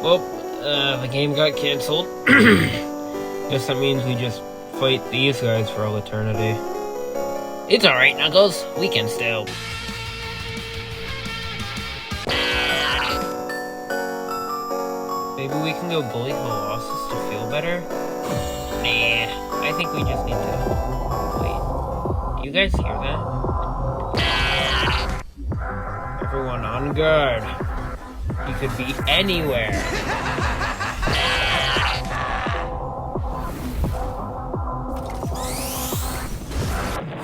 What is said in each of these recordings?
Well, the game got cancelled. Guess that means we just fight these guys for all eternity. It's alright, Knuckles. We can still. Maybe we can go bully Colossus to feel better? Nah, I think we just need to... Wait, you guys hear that? Everyone on guard. He could be anywhere.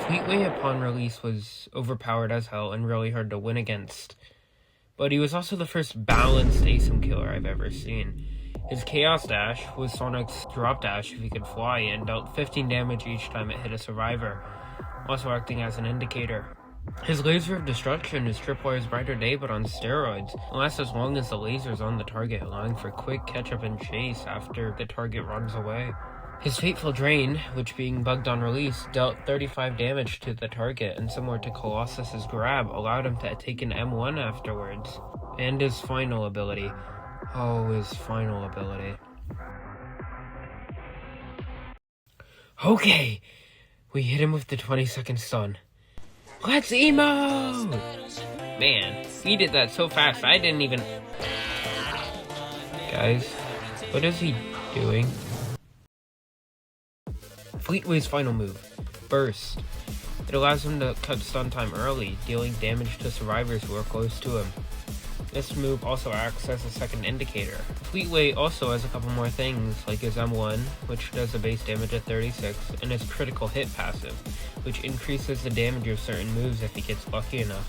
Fleetway upon release was overpowered as hell and really hard to win against. But he was also the first balanced ASIM killer I've ever seen. His Chaos Dash was Sonic's drop dash if he could fly and dealt 15 damage each time it hit a survivor, also acting as an indicator. His Laser of Destruction is Tripwire's Brighter Day but on steroids. It lasts as long as the laser's on the target, allowing for quick catch-up and chase after the target runs away. His Fateful Drain, which being bugged on release, dealt 35 damage to the target, and similar to Colossus's Grab, allowed him to take an M1 afterwards. And his final ability. Oh, his final ability. Okay! We hit him with the 20-second stun. Let's emote! Man, he did that so fast, I didn't even... Guys, what is he doing? Fleetway's final move, Burst. It allows him to cut stun time early, dealing damage to survivors who are close to him. This move also acts as a second indicator. Fleetway also has a couple more things, like his M1, which does a base damage at 36, and his critical hit passive, which increases the damage of certain moves if he gets lucky enough.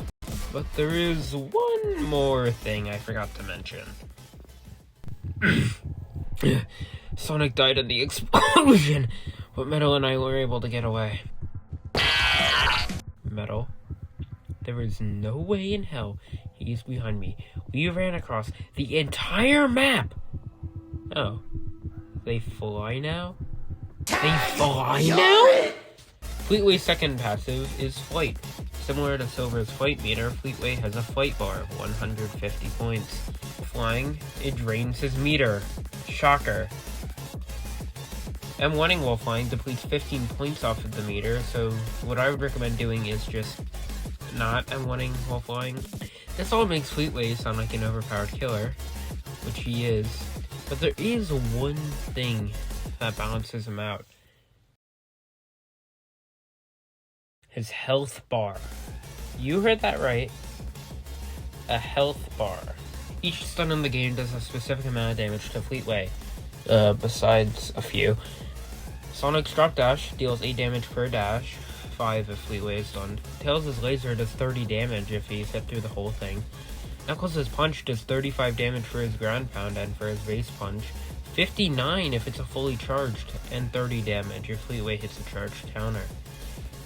But there is one more thing I forgot to mention. Sonic died in the explosion, but Metal and I were able to get away. Metal? There is no way in hell he's behind me. We ran across the entire map! Oh. They fly now? They fly now? Fleetway's second passive is Flight. Similar to Silver's Flight meter, Fleetway has a Flight bar of 150 points. Flying, it drains his meter. Shocker. M1ing while flying depletes 15 points off of the meter, so what I would recommend doing is just not M1ing while flying. This all makes Fleetway sound like an overpowered killer, which he is, but there is one thing that balances him out. His health bar. You heard that right. A health bar. Each stun in the game does a specific amount of damage to Fleetway, besides a few. Sonic's drop dash deals 8 damage per dash, 5 if Fleetway is stunned. Tails' laser does 30 damage if he's hit through the whole thing. Knuckles' punch does 35 damage for his ground pound and for his base punch, 59 if it's a fully charged, and 30 damage if Fleetway hits a charged counter.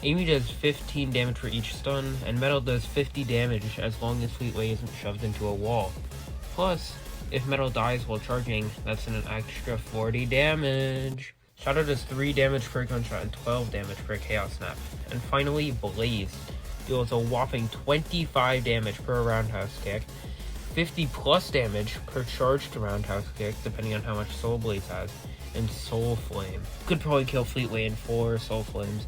Amy does 15 damage for each stun, and Metal does 50 damage as long as Fleetway isn't shoved into a wall. Plus, if Metal dies while charging, that's an extra 40 damage. Shadow does 3 damage per gunshot and 12 damage per Chaos Snap. And finally, Blaze deals a whopping 25 damage per roundhouse kick, 50 plus damage per charged roundhouse kick, depending on how much Soul Blaze has, and Soul Flame. Could probably kill Fleetway in 4 Soul Flames.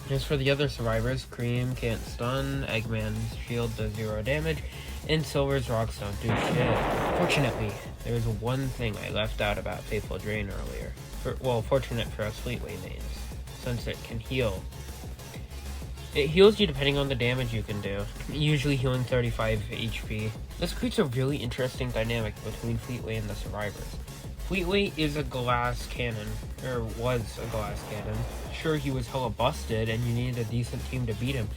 As for the other survivors, Cream can't stun, Eggman's shield does 0 damage, and Silver's rocks don't do shit. Fortunately, there is one thing I left out about Fateful Drain earlier. Fortunate for us Fleetway mains, since it can heal. It heals you depending on the damage you can do, usually healing 35 HP. This creates a really interesting dynamic between Fleetway and the survivors. Fleetway is a glass cannon, or was a glass cannon. Sure, he was hella busted and you needed a decent team to beat him,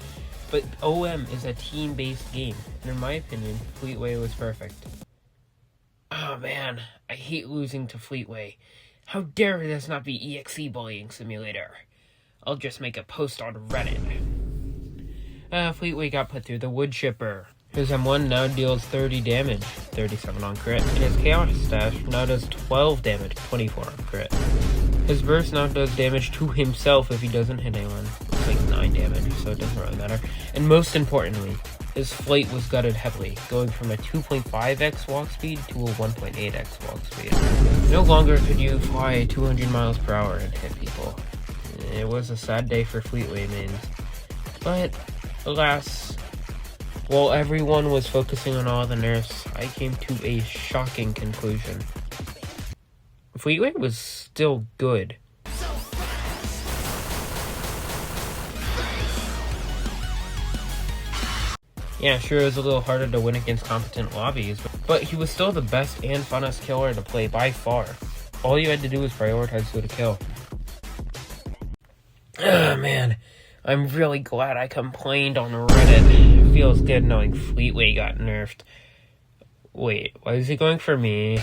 but OM is a team-based game, and in my opinion, Fleetway was perfect. Oh man, I hate losing to Fleetway. How dare this not be EXE Bullying Simulator? I'll just make a post on Reddit. Fleetway got put through the wood chipper. His M1 now deals 30 damage, 37 on crit, and his Chaos Dash now does 12 damage, 24 on crit. His burst now does damage to himself if he doesn't hit anyone. It's like 9 damage, so it doesn't really matter. And most importantly, his flight was gutted heavily, going from a 2.5x walk speed to a 1.8x walk speed. No longer could you fly 200 miles per hour and hit people. It was a sad day for Fleetway mains. But, alas, while everyone was focusing on all the nerfs, I came to a shocking conclusion. Fleetway was still good. Yeah, sure, it was a little harder to win against competent lobbies, but he was still the best and funnest killer to play by far. All you had to do was prioritize who to kill. Man, I'm really glad I complained on Reddit. It feels good knowing Fleetway got nerfed. Wait, why is he going for me?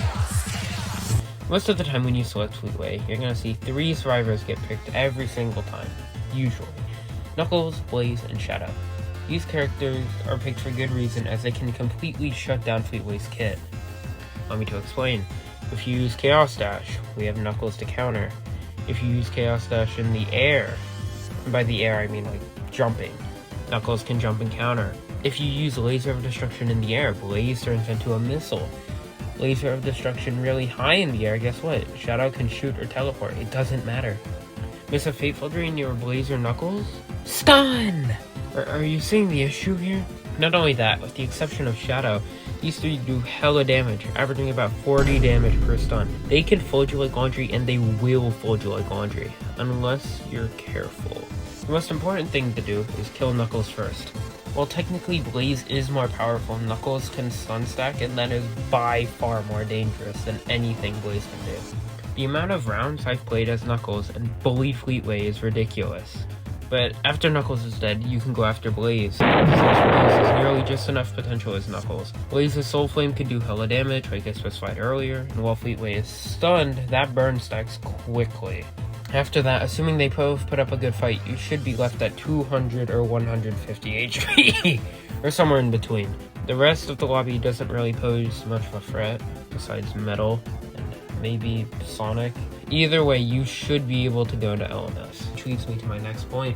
Most of the time when you select Fleetway, you're gonna see 3 survivors get picked every single time, usually. Knuckles, Blaze, and Shadow. These characters are picked for good reason, as they can completely shut down Fleetway's kit. Allow me to explain. If you use Chaos Dash, we have Knuckles to counter. If you use Chaos Dash in the air, and by the air I mean like jumping, Knuckles can jump and counter. If you use Laser of Destruction in the air, Blaze turns into a missile. Laser of Destruction really high in the air, guess what? Shadow can shoot or teleport, it doesn't matter. Miss a Fateful Drain near Blaze or Knuckles? Stun! Are you seeing the issue here? Not only that, with the exception of Shadow, these 3 do hella damage, averaging about 40 damage per stun. They can fold you like laundry, and they will fold you like laundry, unless you're careful. The most important thing to do is kill Knuckles first. While technically Blaze is more powerful, Knuckles can stun stack, and that is by far more dangerous than anything Blaze can do. The amount of rounds I've played as Knuckles and bullied Fleetway is ridiculous. But after Knuckles is dead, you can go after Blaze, since Blaze has nearly just enough potential as Knuckles. Blaze's Soul Flame can do hella damage, like I specified earlier, and while Fleetway is stunned, that burn stacks quickly. After that, assuming they both put up a good fight, you should be left at 200 or 150 HP, or somewhere in between. The rest of the lobby doesn't really pose much of a threat, besides Metal, and maybe Sonic. Either way, you should be able to go to LMS. Which leads me to my next point.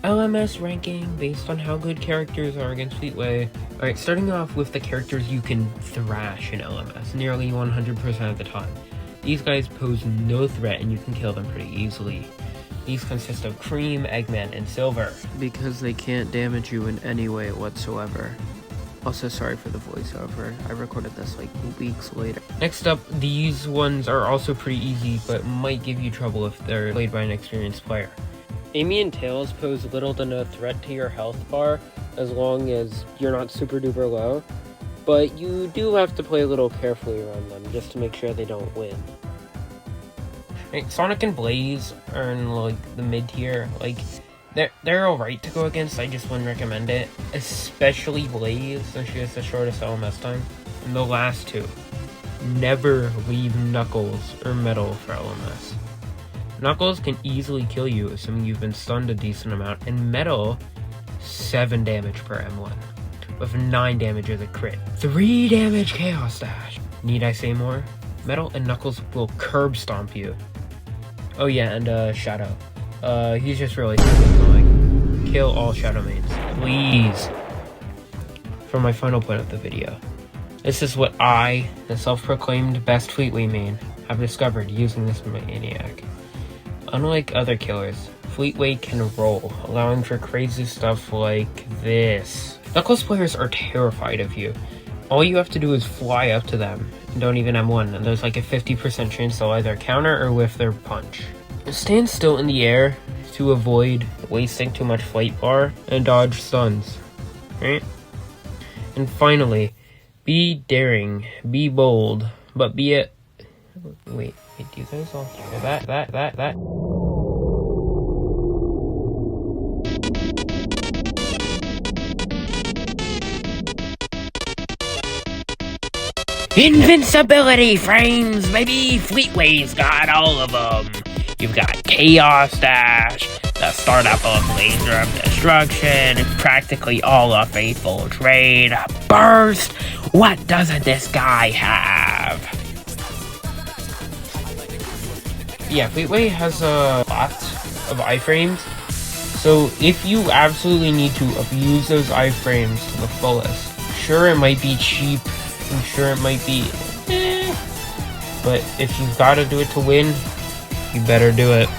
LMS ranking based on how good characters are against Fleetway. Alright, starting off with the characters you can thrash in LMS, nearly 100% of the time. These guys pose no threat and you can kill them pretty easily. These consist of Cream, Eggman, and Silver, because they can't damage you in any way whatsoever. Also, sorry for the voiceover. I recorded this like weeks later. Next up, these ones are also pretty easy, but might give you trouble if they're played by an experienced player. Amy and Tails pose little to no threat to your health bar, as long as you're not super duper low. But you do have to play a little carefully around them, just to make sure they don't win. Right, Sonic and Blaze are in like the mid tier. Like, they're alright to go against, I just wouldn't recommend it. Especially Blaze, since she has the shortest LMS time. And the last 2. Never leave Knuckles or Metal for LMS. Knuckles can easily kill you, assuming you've been stunned a decent amount, and Metal, 7 damage per M1. With 9 damage as a crit. 3 damage Chaos Dash. Need I say more? Metal and Knuckles will curb stomp you. Oh yeah, and Shadow. He's just really annoying. Kill all Shadow mains, please. For my final point of the video. This is what I, the self-proclaimed best Fleetway main, have discovered using this maniac. Unlike other killers, Fleetway can roll, allowing for crazy stuff like this. Knuckles players are terrified of you. All you have to do is fly up to them, and don't even M1, and there's like a 50% chance they'll either counter or whiff their punch. Stand still in the air to avoid wasting too much flight bar, and dodge stuns, right? And finally, be daring, be bold, but be it. Wait, do you guys all hear that? Invincibility frames, baby! Fleetway's got all of them. You've got Chaos Dash, the startup of Laser of Destruction, practically all of Faithful Trade, Burst. What doesn't this guy have? Yeah, Fleetway has a lot of iframes, So if you absolutely need to abuse those iframes to the fullest, sure, it might be cheap, I'm sure it might be but if you've got to do it to win, you better do it.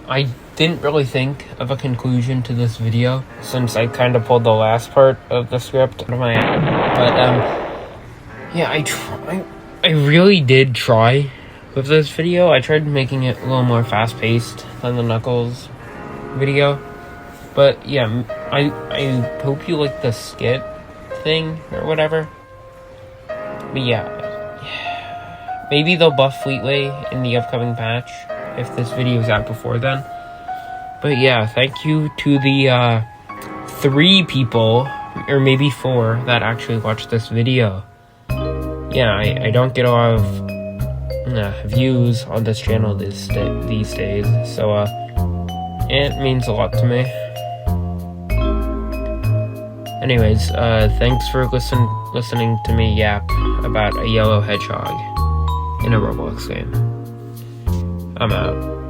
I didn't really think of a conclusion to this video since I kind of pulled the last part of the script out of my ass. But yeah, I really did try with this video. I tried making it a little more fast-paced than the Knuckles video. But yeah, I hope you like the skit thing or whatever. But yeah, maybe they'll buff Fleetway in the upcoming patch if this video is out before then. But yeah, thank you to the 3 people, or maybe 4, that actually watched this video. Yeah, I don't get a lot of views on this channel these days, so it means a lot to me. Anyways, thanks for listening to me yap about a yellow hedgehog in a Roblox game. I'm out.